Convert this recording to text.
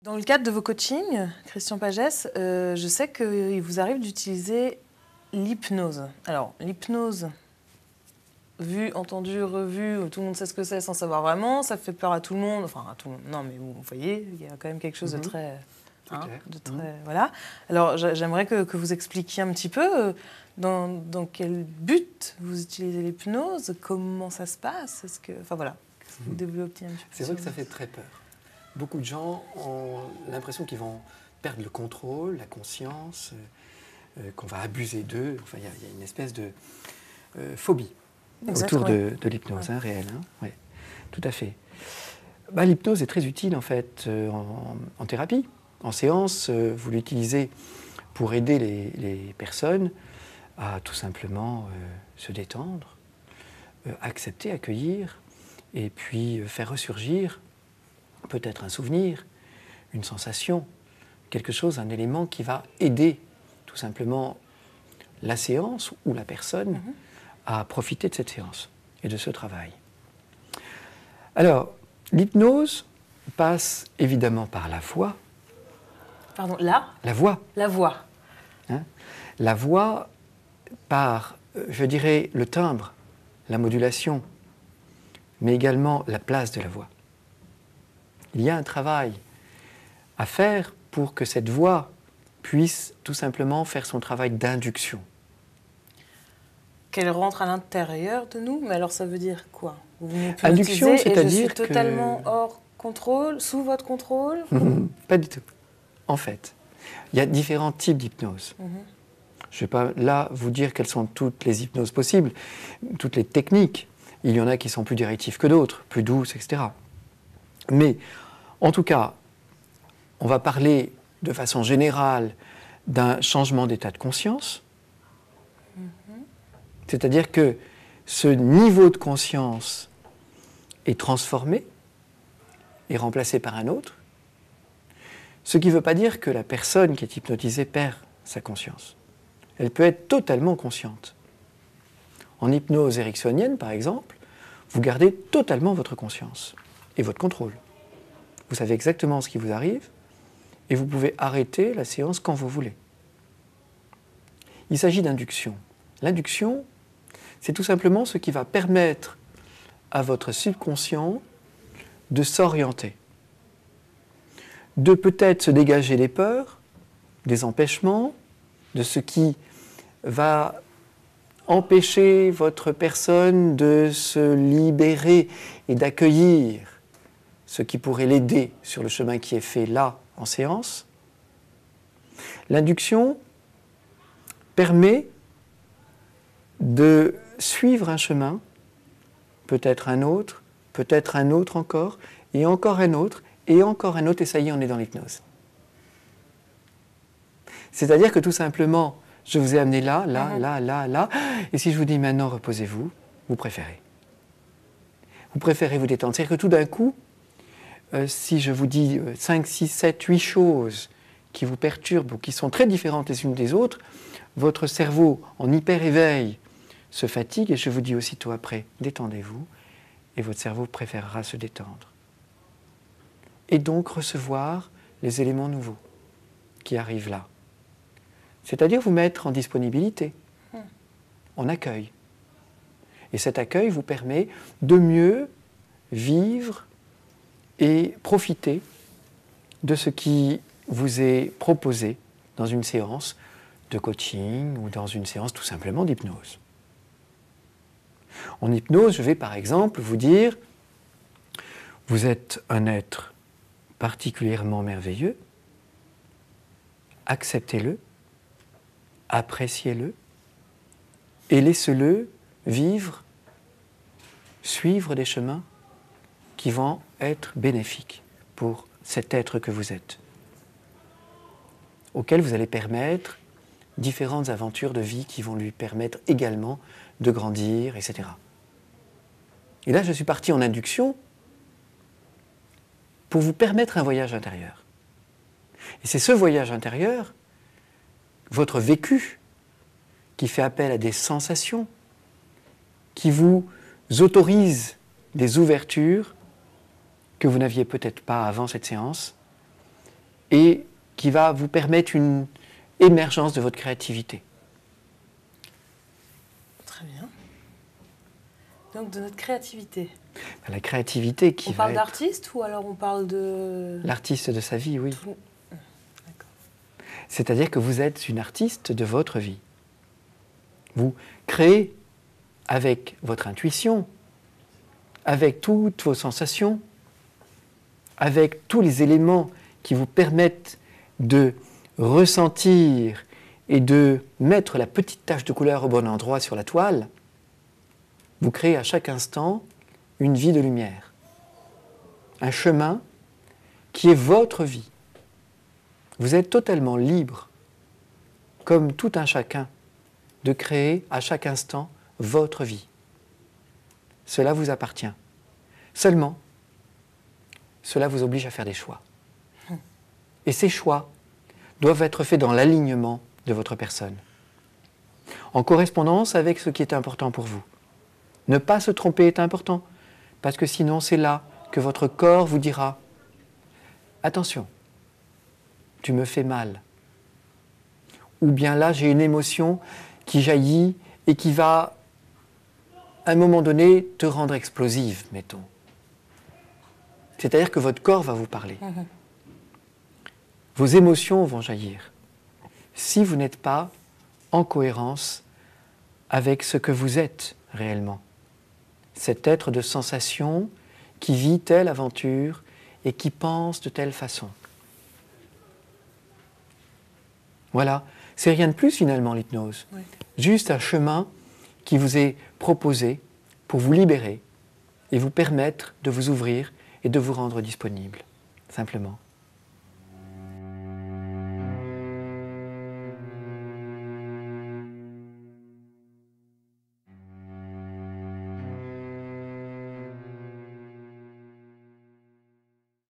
Dans le cadre de vos coachings, Christian Pagès, je sais qu'il vous arrive d'utiliser l'hypnose. Alors, l'hypnose, vue, entendue, revue, tout le monde sait ce que c'est sans savoir vraiment, ça fait peur à tout le monde. Enfin, à tout le monde, non, mais vous voyez, il y a quand même quelque chose de très... voilà. Alors, j'aimerais que vous expliquiez un petit peu dans quel but vous utilisez l'hypnose, comment ça se passe, enfin voilà, vous développez un petit peu. C'est vrai que ça fait très peur. Beaucoup de gens ont l'impression qu'ils vont perdre le contrôle, la conscience, qu'on va abuser d'eux. Enfin, il y a une espèce de phobie autour de l'hypnose, réelle. Ouais, tout à fait. L'hypnose est très utile en fait en thérapie. En séance, vous l'utilisez pour aider les personnes à tout simplement se détendre, accepter, accueillir, et puis faire ressurgir peut-être un souvenir, une sensation, quelque chose, un élément qui va aider tout simplement la séance ou la personne à profiter de cette séance et de ce travail. Alors, l'hypnose passe évidemment par la voix. Pardon, là ? La voix. La voix. La voix par, je dirais, le timbre, la modulation, mais également la place de la voix. Il y a un travail à faire pour que cette voix puisse tout simplement faire son travail d'induction. Qu'elle rentre à l'intérieur de nous, mais alors ça veut dire quoi? Induction, c'est-à-dire que... totalement hors contrôle, sous votre contrôle? Pas du tout. En fait, il y a différents types d'hypnose. Je ne vais pas là vous dire quelles sont toutes les hypnoses possibles, toutes les techniques. Il y en a qui sont plus directives que d'autres, plus douces, etc. Mais, en tout cas, on va parler de façon générale d'un changement d'état de conscience. C'est-à-dire que ce niveau de conscience est transformé, est remplacé par un autre, ce qui ne veut pas dire que la personne qui est hypnotisée perd sa conscience. Elle peut être totalement consciente. En hypnose ericksonienne, par exemple, vous gardez totalement votre conscience et votre contrôle. Vous savez exactement ce qui vous arrive et vous pouvez arrêter la séance quand vous voulez. Il s'agit d'induction. L'induction, c'est tout simplement ce qui va permettre à votre subconscient de s'orienter, de peut-être se dégager des peurs, des empêchements, de ce qui va empêcher votre personne de se libérer et d'accueillir ce qui pourrait l'aider sur le chemin qui est fait là, en séance. L'induction permet de suivre un chemin, peut-être un autre encore, et encore un autre, et ça y est, on est dans l'hypnose. C'est-à-dire que tout simplement, je vous ai amené là, et si je vous dis maintenant reposez-vous, vous préférez. Vous préférez vous détendre. C'est-à-dire que tout d'un coup, si je vous dis 5, 6, 7, 8 choses qui vous perturbent ou qui sont très différentes les unes des autres, votre cerveau, en hyper-éveil, se fatigue et je vous dis aussitôt après, détendez-vous, et votre cerveau préférera se détendre. Et donc recevoir les éléments nouveaux qui arrivent là. C'est-à-dire vous mettre en disponibilité, en accueil. Et cet accueil vous permet de mieux vivre et profiter de ce qui vous est proposé dans une séance de coaching ou dans une séance tout simplement d'hypnose. En hypnose, je vais par exemple vous dire, vous êtes un être particulièrement merveilleux, acceptez-le, appréciez-le et laissez-le vivre, suivre des chemins qui vont être bénéfiques pour cet être que vous êtes, auquel vous allez permettre différentes aventures de vie qui vont lui permettre également de grandir, etc. Et là, je suis parti en induction pour vous permettre un voyage intérieur. Et c'est ce voyage intérieur, votre vécu, qui fait appel à des sensations, qui vous autorise des ouvertures que vous n'aviez peut-être pas avant cette séance et qui va vous permettre une émergence de votre créativité. Très bien. Donc de notre créativité. La créativité qui on va parle être d'artiste ou alors on parle de... l'artiste de sa vie, oui. D'accord. C'est-à-dire que vous êtes une artiste de votre vie. Vous créez avec votre intuition, avec toutes vos sensations, avec tous les éléments qui vous permettent de ressentir et de mettre la petite tache de couleur au bon endroit sur la toile, vous créez à chaque instant une vie de lumière, un chemin qui est votre vie. Vous êtes totalement libre, comme tout un chacun, de créer à chaque instant votre vie. Cela vous appartient. Seulement, cela vous oblige à faire des choix. Et ces choix doivent être faits dans l'alignement de votre personne, en correspondance avec ce qui est important pour vous. Ne pas se tromper est important, parce que sinon c'est là que votre corps vous dira « Attention, tu me fais mal ». Ou bien là, j'ai une émotion qui jaillit et qui va, à un moment donné, te rendre explosive, mettons. C'est-à-dire que votre corps va vous parler. Vos émotions vont jaillir. Si vous n'êtes pas en cohérence avec ce que vous êtes réellement. Cet être de sensation qui vit telle aventure et qui pense de telle façon. Voilà, c'est rien de plus finalement l'hypnose. Oui. Juste un chemin qui vous est proposé pour vous libérer et vous permettre de vous ouvrir et de vous rendre disponible, simplement.